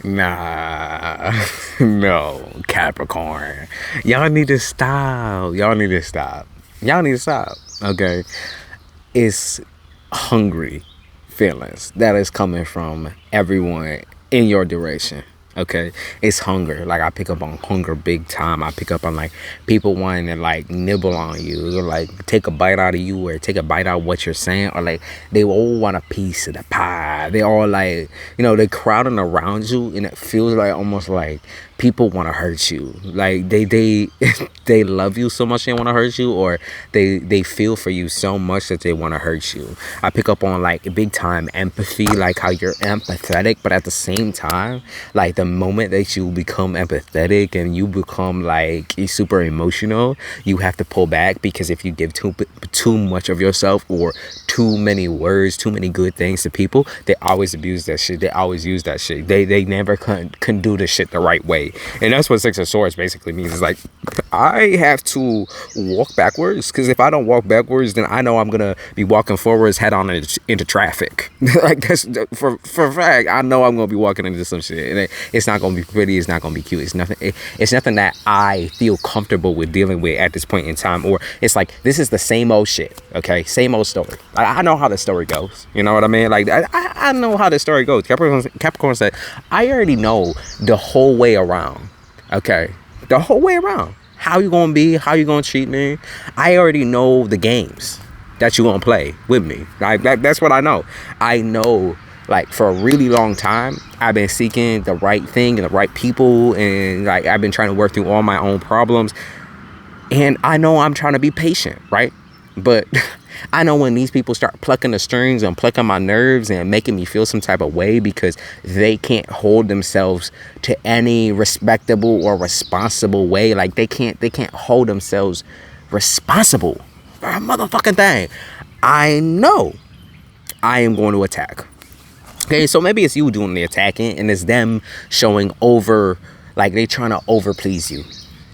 Nah, no, Capricorn. Y'all need to stop. Y'all need to stop. Y'all need to stop. Okay, it's hungry feelings that is coming from everyone in your direction. Okay, it's hunger. Like, I pick up on hunger big time. I pick up on like people wanting to like nibble on you, or like take a bite out of you, or take a bite out of what you're saying, or like they all want a piece of the pie. They all like, they crowding around you, and it feels like almost like people want to hurt you. Like they they love you so much they want to hurt you, or they feel for you so much that they want to hurt you. I pick up on like big time empathy, like how you're empathetic, but at the same time, like the moment that you become empathetic and you become like super emotional, you have to pull back, because if you give too much of yourself, or too many words, too many good things to people, they always abuse that shit. They always use that shit. They never can do the shit the right way. And that's what Six of Swords basically means. It's like, I have to walk backwards, because if I don't walk backwards, then I know I'm gonna be walking forwards head on into traffic. Like, that's for a fact. I know I'm gonna be walking into some shit, and it's not gonna be pretty. It's not gonna be cute. It's nothing. It's nothing that I feel comfortable with dealing with at this point in time. Or it's like, this is the same old shit. Okay, same old story. I know how the story goes. You know what I mean? Like, I know how the story goes. Capricorn said, I already know the whole way around. Okay, the whole way around. How you gonna be? How you gonna treat me? I already know the games that you gonna play with me. Like, that's what I know. I know, like, for a really long time, I've been seeking the right thing and the right people, and like I've been trying to work through all my own problems. And I know I'm trying to be patient, right? But I know when these people start plucking the strings and plucking my nerves and making me feel some type of way because they can't hold themselves to any respectable or responsible way. Like, they can't hold themselves responsible for a motherfucking thing. I know I am going to attack. Okay, so maybe it's you doing the attacking, and it's them showing over, like they trying to over please you.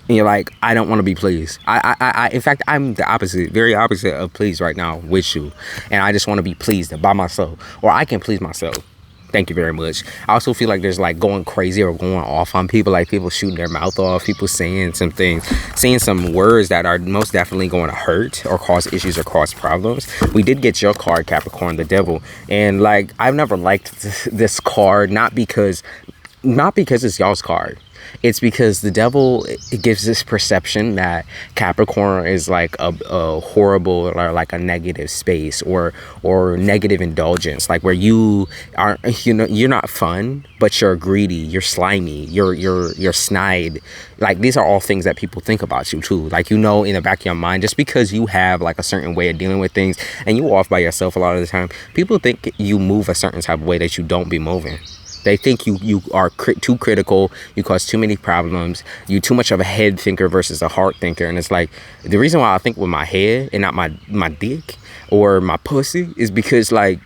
And you're like, I don't want to be pleased. In fact, I'm the opposite, very opposite of pleased right now with you. And I just want to be pleased by myself, or I can please myself. Thank you very much. I also feel like there's like going crazy or going off on people, like people shooting their mouth off, people saying some things, saying some words that are most definitely going to hurt or cause issues or cause problems. We did get your card, Capricorn, the devil. And like, I've never liked this card, not because it's y'all's card. It's because the devil, it gives this perception that Capricorn is like a horrible, or like a negative space, or negative indulgence, like where you are, you're not fun, but you're greedy, you're slimy, you're snide. Like, these are all things that people think about you too. Like, in the back of your mind, just because you have like a certain way of dealing with things and you off by yourself a lot of the time, people think you move a certain type of way that you don't be moving. They think you are too critical, you cause too many problems, you too much of a head thinker versus a heart thinker. And it's like, the reason why I think with my head and not my dick or my pussy is because, like,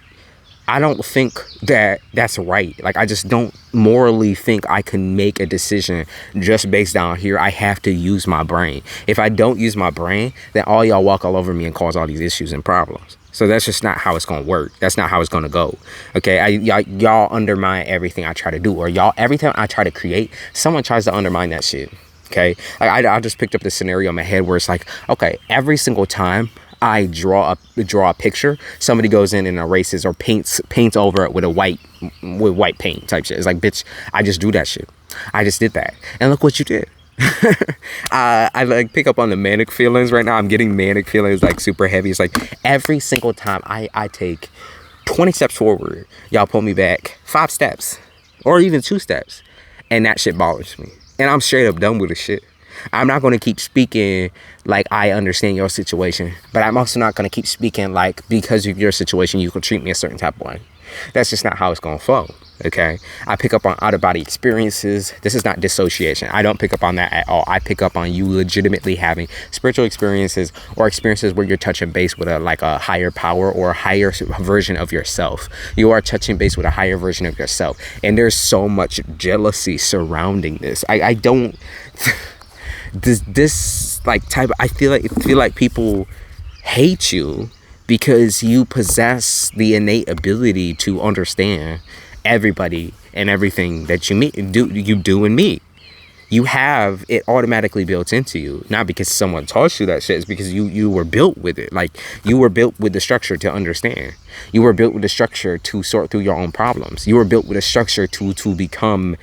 I don't think that that's right. Like, I just don't morally think I can make a decision just based down here. I have to use my brain. If I don't use my brain, then all y'all walk all over me and cause all these issues and problems. So that's just not how it's going to work. That's not how it's going to go. Okay, y'all undermine everything I try to do, or every time I try to create, someone tries to undermine that shit. Okay, like I just picked up the scenario in my head where it's like, okay, every single time I draw a picture, somebody goes in and erases or paints over it with white paint type shit. It's like, bitch, I just do that shit. I just did that, and look what you did. I like pick up on the manic feelings right now. I'm getting manic feelings like super heavy. It's like every single time I take 20 steps forward, y'all pull me back 5 steps or even 2 steps, and that shit bothers me. And I'm straight up done with the shit. I'm not going to keep speaking like I understand your situation, but I'm also not going to keep speaking like because of your situation you can treat me a certain type of way. That's just not how it's going to flow. Okay, I pick up on out-of-body experiences. This is not dissociation. I don't pick up on that at all. I pick up on you legitimately having spiritual experiences, or experiences where you're touching base with a higher power or a higher version of yourself. You are touching base with a higher version of yourself, and there's so much jealousy surrounding this. I don't this like type. I feel like people hate you because you possess the innate ability to understand everybody and everything that you do and meet. You have it automatically built into you, not because someone taught you that shit. It's because you were built with it. Like, you were built with the structure to understand. You were built with the structure to sort through your own problems. You were built with a structure to become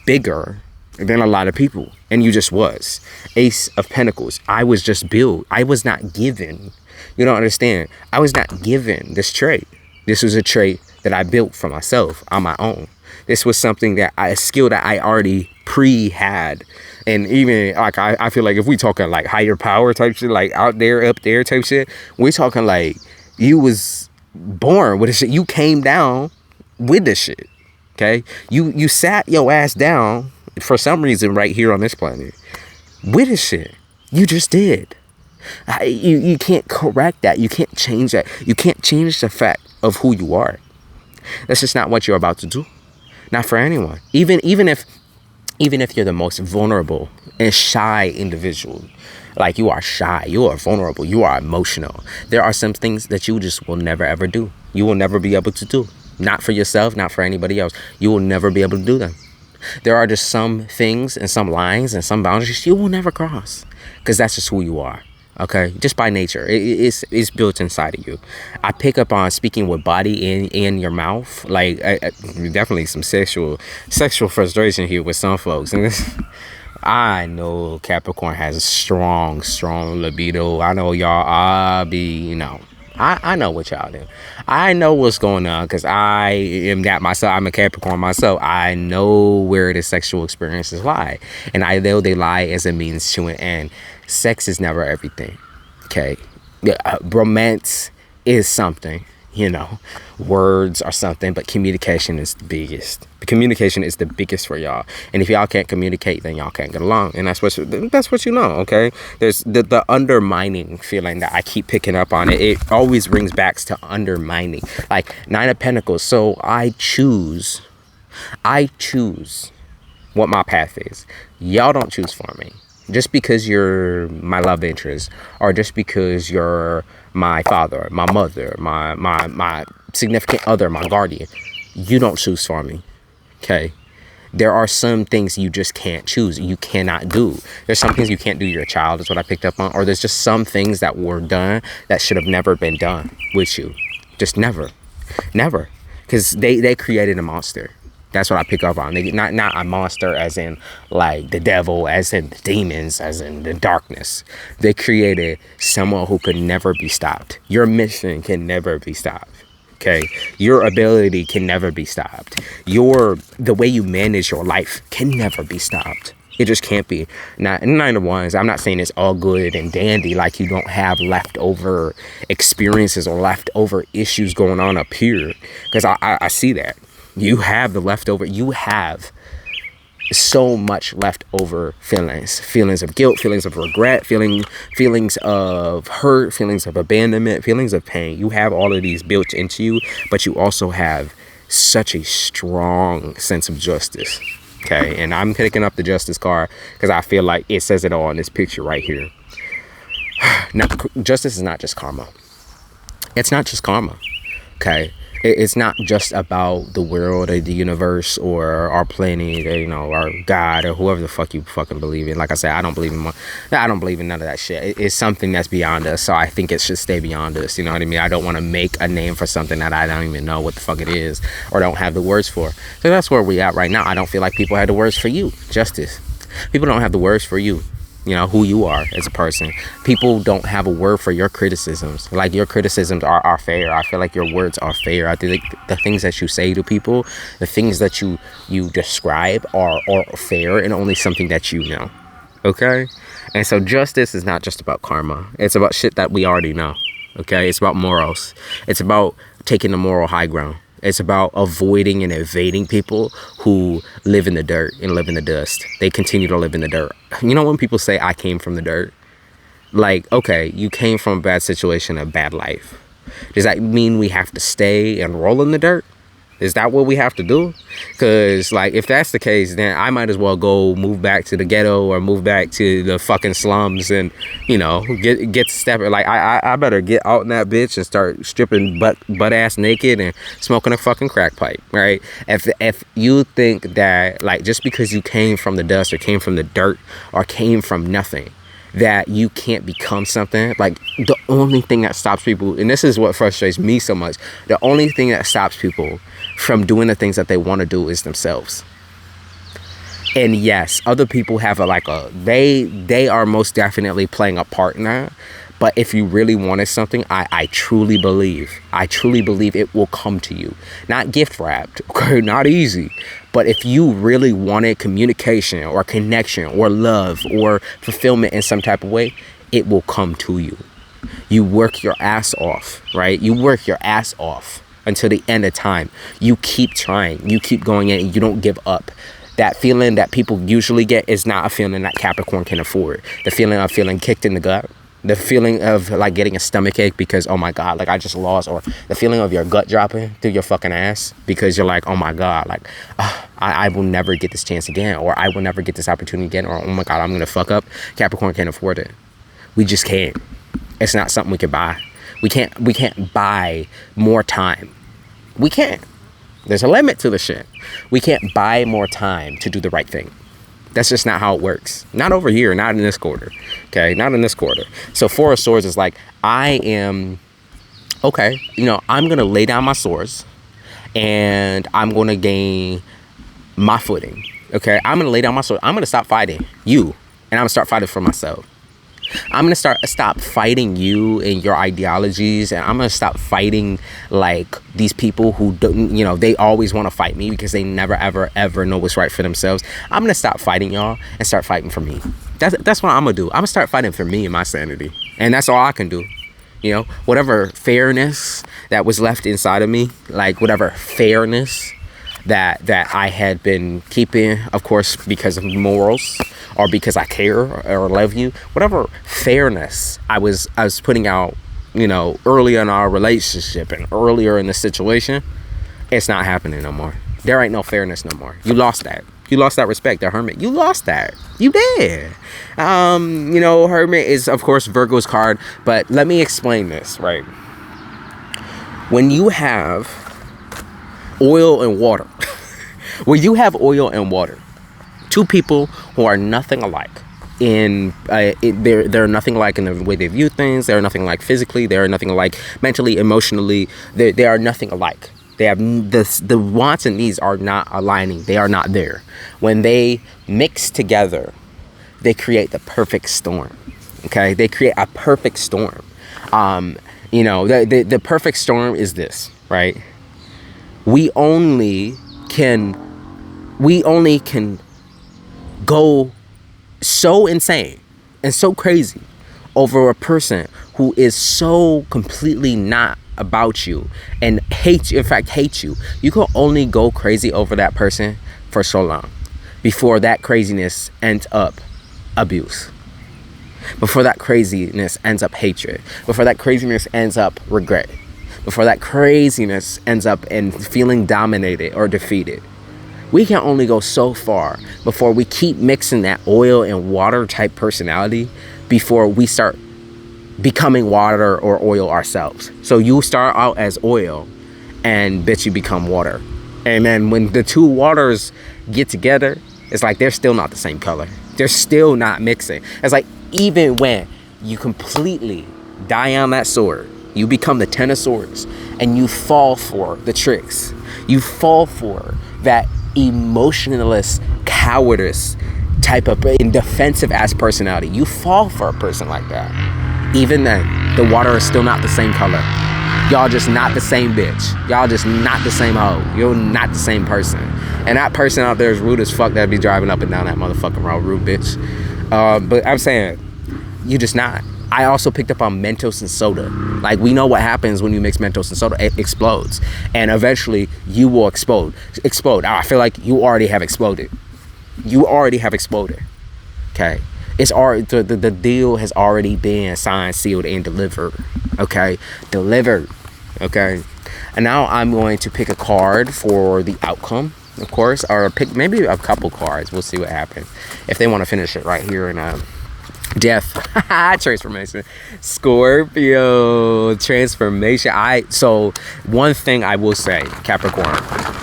bigger than a lot of people, and you just was. Ace of Pentacles. I was just built. I was not given. You don't understand. I was not given this trait. This was a trait that I built for myself on my own. This was something a skill that I already had. And even like, I feel like if we talking like higher power type shit, like out there, up there type shit, we talking like you was born with this shit. You came down with this shit. Okay. You sat your ass down for some reason right here on this planet with this shit. You just did. You can't correct that. You can't change that. You can't change the fact of who you are. That's just not what you're about to do. Not for anyone. Even if you're the most vulnerable and shy individual, like you are shy, you are vulnerable, you are emotional, there are some things that you just will never ever do. You will never be able to do. Not for yourself, not for anybody else. You will never be able to do them. There are just some things and some lines and some boundaries you will never cross, because that's just who you are. Okay, just by nature, it's built inside of you. I pick up on speaking with body in your mouth, like definitely some sexual frustration here with some folks. And I know Capricorn has a strong libido. I know y'all I know what y'all do. I know what's going on, because I am that myself. I'm a Capricorn myself. I know where the sexual experiences lie, and I know they lie as a means to an end. Sex is never everything. Okay, romance is something. Words are something, but communication is the biggest. Communication is the biggest for y'all. And if y'all can't communicate, then y'all can't get along. And that's what you know, okay? There's the undermining feeling that I keep picking up on. It always rings back to undermining. Like Nine of Pentacles. So I choose what my path is. Y'all don't choose for me. Just because you're my love interest, or just because you're my father, my mother, my significant other, my guardian, you don't choose for me. Okay? There are some things you just can't choose. You cannot do. There's some things you can't do to your child, is what I picked up on. Or there's just some things that were done that should have never been done with you. Just never. Never. Because they created a monster. That's what I pick up on. Not a monster as in like the devil, as in the demons, as in the darkness. They created someone who could never be stopped. Your mission can never be stopped. Okay? Your ability can never be stopped. The way you manage your life can never be stopped. It just can't be. Nine of Wands, I'm not saying it's all good and dandy, like you don't have leftover experiences or leftover issues going on up here. Because I see that. You have the leftover. You have so much leftover feelings of guilt, feelings of regret, feelings of hurt, feelings of abandonment, feelings of pain. You have all of these built into you, but you also have such a strong sense of justice. Okay, and I'm picking up the justice card because I feel like it says it all in this picture right here. Now, justice is not just karma. It's not just karma. Okay. It's not just about the world or the universe or our planet or, our God or whoever the fuck you fucking believe in. Like I said, I don't believe in none of that shit. It's something that's beyond us. So I think it should stay beyond us. You know what I mean? I don't want to make a name for something that I don't even know what the fuck it is or don't have the words for. So that's where we at right now. I don't feel like people have the words for you. Justice. People don't have the words for you. Who you are as a person. People don't have a word for your criticisms. Like, your criticisms are fair. I feel like your words are fair. I think the things that you say to people, the things that you describe are fair and only something that you know. Okay? And so justice is not just about karma. It's about shit that we already know. Okay? It's about morals. It's about taking the moral high ground. It's about avoiding and evading people who live in the dirt and live in the dust. They continue to live in the dirt. You know when people say, I came from the dirt? Like, okay, you came from a bad situation, a bad life. Does that mean we have to stay and roll in the dirt? Is that what we have to do? Because, like, if that's the case, then I might as well go move back to the ghetto or move back to the fucking slums and, you know, get stepping. Like, I better get out in that bitch and start stripping butt ass naked and smoking a fucking crack pipe, right? If you think that, like, just because you came from the dust or came from the dirt or came from nothing, that you can't become something, like, the only thing that stops people, and this is what frustrates me so much, the only thing that stops people from doing the things that they want to do is themselves. And yes, other people have they are most definitely playing a part in that. But if you really wanted something, I truly believe it will come to you. Not gift wrapped, okay, not easy. But if you really wanted communication or connection or love or fulfillment in some type of way, it will come to you. You work your ass off, right? You work your ass off until the end of time. You keep trying. You keep going in and you don't give up. That feeling that people usually get is not a feeling that Capricorn can afford. The feeling of feeling kicked in the gut. The feeling of, like, getting a stomach ache because, oh my God, like, I just lost. Or the feeling of your gut dropping through your fucking ass because you're like, oh my God, like, I will never get this chance again. Or I will never get this opportunity again. Or, oh my God, I'm going to fuck up. Capricorn can't afford it. We just can't. It's not something we can buy. We can't buy more time. We can't. There's a limit to the shit. We can't buy more time to do the right thing. That's just not how it works. Not over here. Not in this quarter. Okay? Not in this quarter. So Four of Swords is like, I am, okay, you know, I'm going to lay down my swords and I'm going to gain my footing. Okay? I'm going to lay down my sword. I'm going to stop fighting you and I'm going to start fighting for myself. I'm going to stop fighting you and your ideologies, and I'm going to stop fighting, like, these people who don't, you know, they always want to fight me because they never, ever, ever know what's right for themselves. I'm going to stop fighting y'all and start fighting for me. That's what I'm going to do. I'm going to start fighting for me and my sanity. And that's all I can do. You know, whatever fairness that was left inside of me, like, whatever fairness that I had been keeping, of course, because of morals or because I care or love you, whatever fairness I was putting out, you know, earlier in our relationship and earlier in the situation, it's not happening no more. There ain't no fairness no more. You lost that. You lost that respect, the Hermit. You lost that. You did. You know, Hermit is, of course, Virgo's card, but let me explain this, right? When you have oil and water, when you have oil and water, two people who are nothing alike they're nothing alike in the way they view things. They're nothing alike physically. They're nothing alike mentally, emotionally. They are nothing alike. They have the wants and needs are not aligning. They are not there. When they mix together, they create the perfect storm. Okay, they create a perfect storm. You know, the perfect storm is this, right? We only can go so insane and so crazy over a person who is so completely not about you and hates you, in fact hates you. You can only go crazy over that person for so long before that craziness ends up abuse, before that craziness ends up hatred, before that craziness ends up regret, before that craziness ends up in feeling dominated or defeated. We can only go so far before we keep mixing that oil and water type personality before we start becoming water or oil ourselves. So you start out as oil and bitch, you become water. And then when the two waters get together, it's like they're still not the same color. They're still not mixing. It's like even when you completely die on that sword, you become the Ten of Swords and you fall for the tricks. You fall for that emotionless cowardice type of defensive ass personality. You fall for a person like that. Even then, the water is still not the same color. Y'all just not the same bitch. Y'all just not the same hoe. You're not the same person. And that person out there is rude as fuck that be driving up and down that motherfucking road, rude bitch. But I'm saying, you just not. I also picked up on Mentos and soda. Like, we know what happens when you mix Mentos and soda. It explodes. And eventually, you will explode. I feel like you already have exploded. You already have exploded. Okay? It's already, the deal has already been signed, sealed, and delivered. Okay? Delivered. Okay? And now I'm going to pick a card for the outcome, of course, or pick maybe a couple cards. We'll see what happens. If they want to finish it right here in death. Transformation. Scorpio. Transformation. So one thing I will say, Capricorn,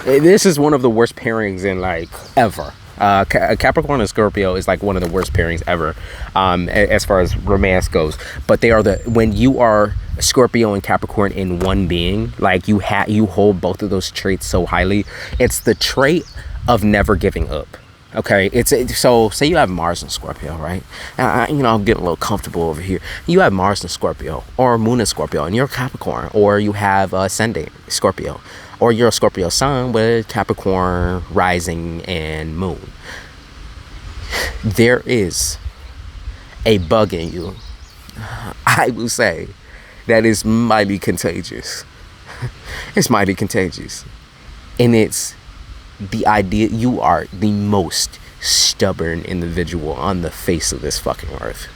this is one of the worst pairings in like ever. Capricorn and Scorpio is like one of the worst pairings ever, as far as romance goes. But they are when you are Scorpio and Capricorn in one being, like you hold both of those traits so highly. It's the trait of never giving up. Okay, so say you have Mars and Scorpio, right? I'm getting a little comfortable over here. You have Mars and Scorpio, or Moon and Scorpio, and you're Capricorn, or you have Ascendant Scorpio, or you're a Scorpio Sun with Capricorn rising and Moon. There is a bug in you, I will say, that is mighty contagious. It's mighty contagious, and it's the idea you are the most stubborn individual on the face of this fucking earth.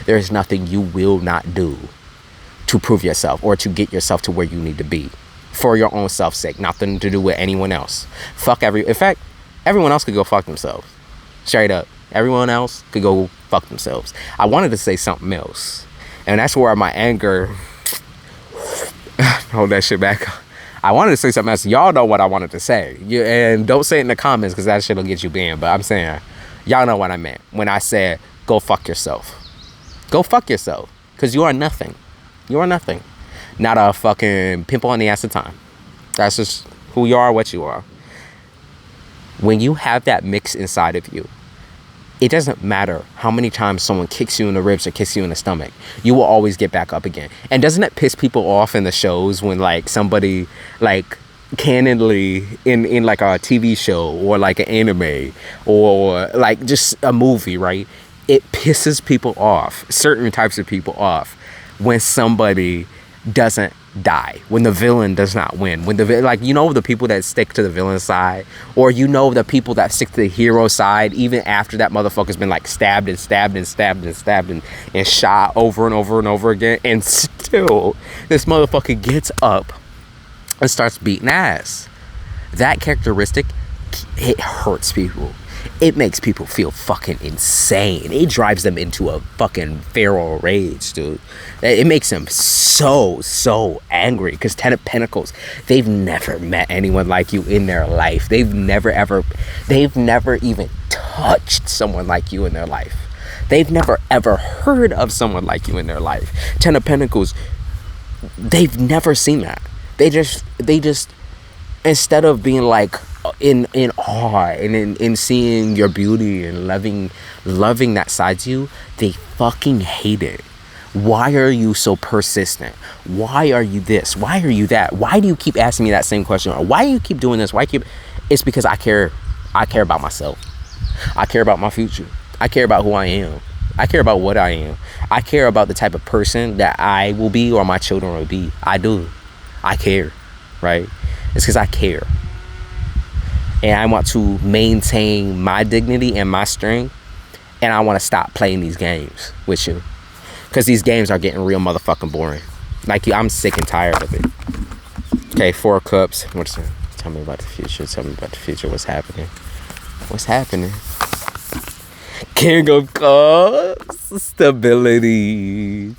There is nothing you will not do to prove yourself or to get yourself to where you need to be for your own self's sake. Nothing to do with anyone else. In fact, everyone else could go fuck themselves. Straight up. Everyone else could go fuck themselves. I wanted to say something else, and that's where my anger hold that shit back. I wanted to say something else. Y'all know what I wanted to say. And don't say it in the comments, because that shit will get you banned. But I'm saying, y'all know what I meant when I said, go fuck yourself. Go fuck yourself. Because you are nothing. You are nothing. Not a fucking pimple on the ass of time. That's just who you are, what you are. When you have that mix inside of you, it doesn't matter how many times someone kicks you in the ribs or kicks you in the stomach. You will always get back up again. And doesn't it piss people off in the shows when like somebody like candidly in like a TV show or like an anime or like just a movie, right? It pisses people off, certain types of people off, when somebody doesn't die, when the villain does not win, when the the people that stick to the villain side, or the people that stick to the hero side even after that motherfucker's been like stabbed and shot over and over and over again, and still this motherfucker gets up and starts beating ass. That characteristic, it hurts people. It makes people feel fucking insane. It drives them into a fucking feral rage, dude. It makes them so angry. Because Ten of Pentacles, they've never met anyone like you in their life. They've never even touched someone like you in their life. They've never ever heard of someone like you in their life. Ten of Pentacles, they've never seen that. They just instead of being like in awe and in seeing your beauty and loving that side to you, they fucking hate it. Why are you so persistent? Why are you this? Why are you that? Why do you keep asking me that same question? Or why do you keep doing this? It's because I care about myself. I care about my future. I care about who I am. I care about what I am. I care about the type of person that I will be or my children will be. I do. I care, right? It's because I care. And I want to maintain my dignity and my strength. And I want to stop playing these games with you. Because these games are getting real motherfucking boring. Like, I'm sick and tired of it. Okay, 4 of Cups. What's that? Tell me about the future. Tell me about the future. What's happening? What's happening? King of Cups. Stability.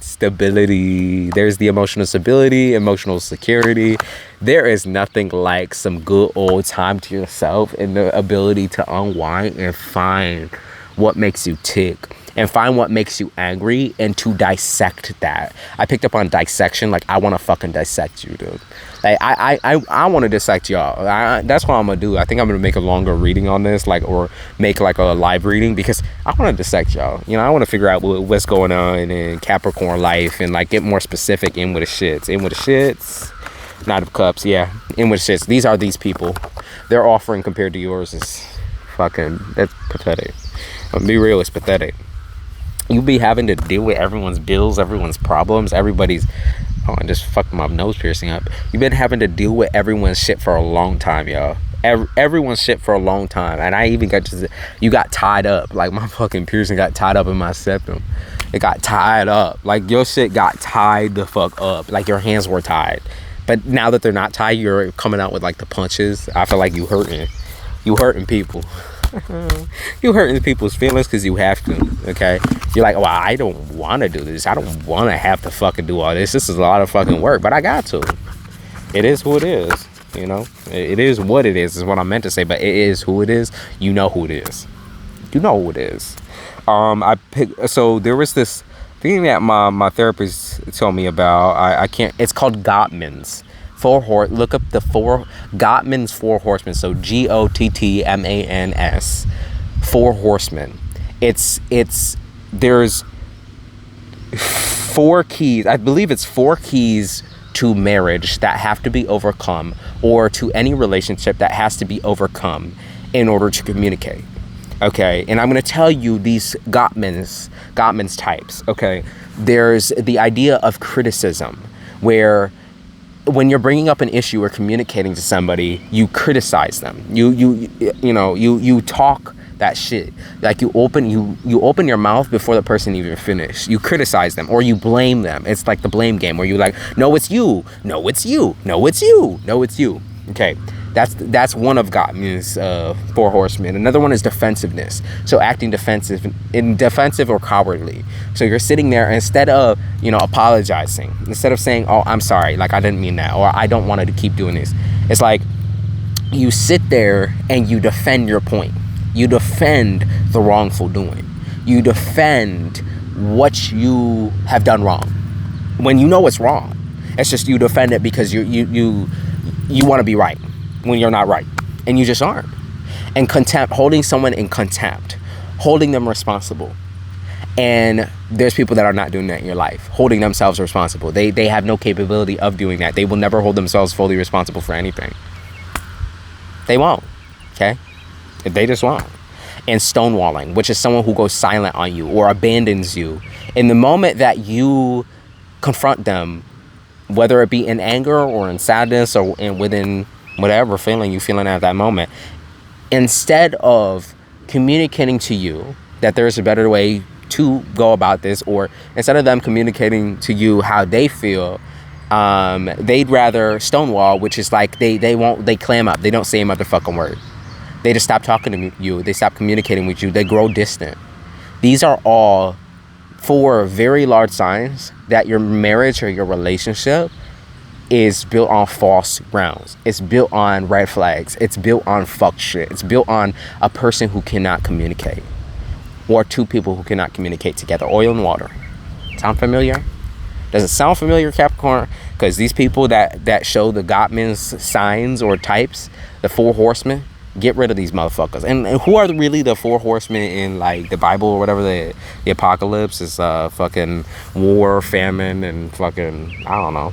There's the emotional stability, emotional security. There is nothing like some good old time to yourself and the ability to unwind and find what makes you tick and find what makes you angry and to dissect that. I picked up on dissection. Like, I want to fucking dissect you, dude. Like, I want to dissect y'all. That's what I'm gonna do. I think I'm gonna make a longer reading on this, like, or make like a live reading, because I want to dissect y'all. I want to figure out what's going on in Capricorn life and like get more specific in with the shits. Knight of Cups, yeah, in with the shits. These are these people. Their offering compared to yours is fucking, that's pathetic. I'll be real, it's pathetic. You be having to deal with everyone's bills, everyone's problems, everybody's... Oh, I just fucked my nose piercing up. You've been having to deal with everyone's shit for a long time, y'all. Everyone's shit for a long time. And I even you got tied up. Like, my fucking piercing got tied up in my septum. It got tied up. Like, your shit got tied the fuck up. Like, your hands were tied. But now that they're not tight, you're coming out with like the punches. I feel like you hurting people. You hurting people's feelings because you have to. Okay, you're like, well, I don't want to do this. I don't want to have to fucking do all this. This is a lot of fucking work, but I got to. It is who it is. You know, it is what it is what I meant to say. But it is who it is. You know who it is. You know who it is. So there was this thing that my therapist told me about. I can't. It's called Gottman's. Look up the Gottman's 4 horsemen. So Gottmans 4 horsemen. There's 4 keys. I believe it's 4 keys to marriage that have to be overcome, or to any relationship that has to be overcome in order to communicate. Okay, and I'm going to tell you these Gottman's types. Okay, there's the idea of criticism, where when you're bringing up an issue or communicating to somebody, you criticize them. You talk that shit. Like you open your mouth before the person even finished. You criticize them or you blame them. It's like the blame game where you're like, no, it's you. No, it's you. No, it's you. No, it's you. Okay. That's one of Gottman's 4 horsemen. Another one is defensiveness. So acting defensive or cowardly. So you're sitting there, and instead of, apologizing, instead of saying, oh, I'm sorry, like I didn't mean that, or I don't want to keep doing this. It's like you sit there and you defend your point. You defend the wrongful doing. You defend what you have done wrong when you know it's wrong. It's just you defend it because you want to be right when you're not right, and you just aren't. And contempt, holding someone in contempt, holding them responsible. And there's people that are not doing that in your life, holding themselves responsible. They have no capability of doing that. They will never hold themselves fully responsible for anything. They won't. Okay? They just won't. And stonewalling, which is someone who goes silent on you or abandons you. In the moment that you confront them, whether it be in anger or in sadness or within whatever feeling you're feeling at that moment, instead of communicating to you that there's a better way to go about this, or instead of them communicating to you how they feel, they'd rather stonewall, which is like they clam up. They don't say a motherfucking word. They just stop talking to you. They stop communicating with you. They grow distant. These are all 4 very large signs that your marriage or your relationship is built on false grounds. It's built on red flags. It's built on fuck shit. It's built on a person who cannot communicate, or 2 people who cannot communicate together. Oil and water. Sound familiar? Does it sound familiar, Capricorn? Because these people that show the Gottman's signs or types, the 4 horsemen, get rid of these motherfuckers. And who are really the 4 horsemen in like the Bible or whatever? The apocalypse is fucking war, famine, and fucking, I don't know.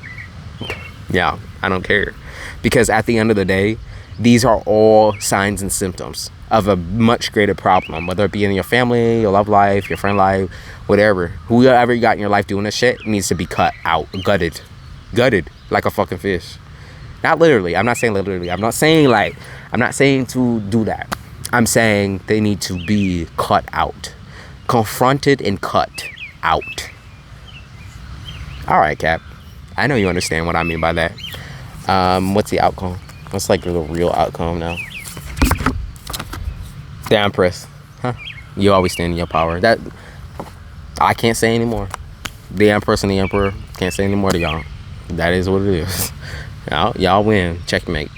Yeah, I don't care. Because at the end of the day, these are all signs and symptoms of a much greater problem, whether it be in your family, your love life, your friend life, whatever. Whoever you got in your life doing this shit needs to be cut out, gutted like a fucking fish. Not literally. I'm not saying literally. I'm not saying to do that. I'm saying they need to be cut out, confronted and cut out. All right, Cap. I know you understand what I mean by that. What's the outcome? What's like the real outcome now? The Empress. Huh? You always stand in your power. That I can't say anymore. The Empress and the Emperor can't say anymore to y'all. That is what it is. Y'all win. Checkmate.